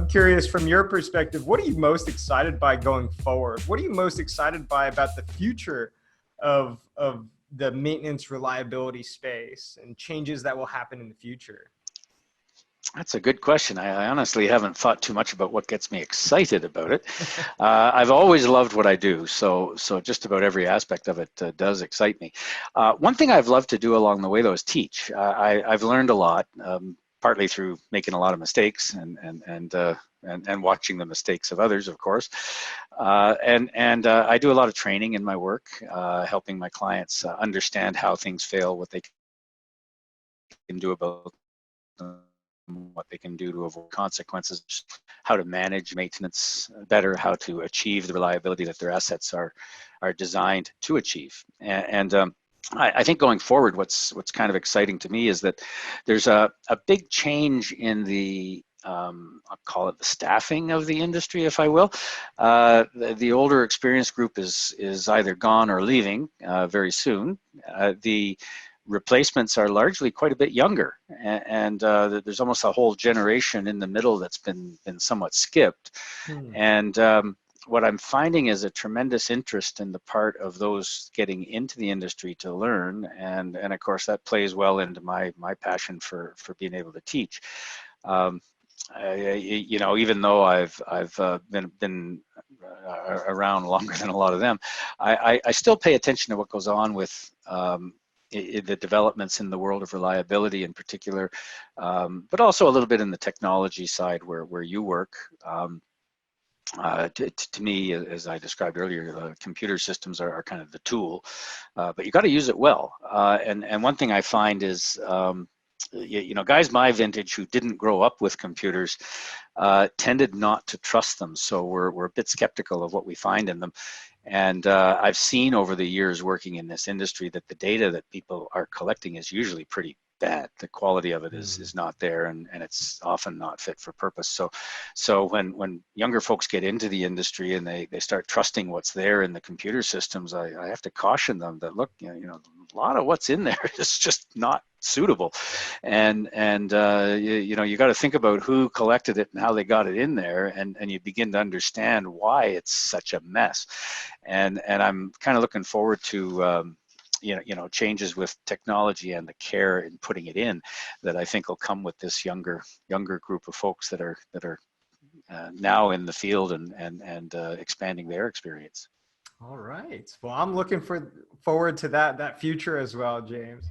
I'm curious from your perspective, what are you most excited by going forward? What are you most excited by about the future of the maintenance reliability space and changes that will happen in the future? That's a good question. I honestly haven't thought too much about what gets me excited about it. I've always loved what I do, so just about every aspect of it does excite me. One thing I've loved to do along the way, though, is teach. I've learned a lot, partly through making a lot of mistakes and watching the mistakes of others, of course. I do a lot of training in my work, helping my clients understand how things fail, what they can do about them, what they can do to avoid consequences, how to manage maintenance better, how to achieve the reliability that their assets are designed to achieve. I think going forward, what's kind of exciting to me is that there's a big change in the I'll call it the staffing of the industry, if I will. The older experienced group is either gone or leaving very soon. The replacements are largely quite a bit younger, and there's almost a whole generation in the middle that's been somewhat skipped. And what I'm finding is a tremendous interest in the part of those getting into the industry to learn, and of course that plays well into my passion for being able to teach. Even though I've been around longer than a lot of them, I still pay attention to what goes on with the developments in the world of reliability in particular, but also a little bit in the technology side where you work. To me, as I described earlier, computer systems are kind of the tool, but you got to use it well. And one thing I find is, guys my vintage who didn't grow up with computers tended not to trust them. So we're a bit skeptical of what we find in them. And I've seen over the years working in this industry that the data that people are collecting is usually pretty bad. The quality of it is not there, and it's often not fit for purpose. So when younger folks get into the industry and they start trusting what's there in the computer systems, I have to caution them that, look, a lot of what's in there is just not suitable, and you got to think about who collected it and how they got it in there, and you begin to understand why it's such a mess. And I'm kind of looking forward to changes with technology and the care in putting it in that I think will come with this younger group of folks that are now in the field and expanding their experience. All right. Well, I'm looking forward to that future as well, James.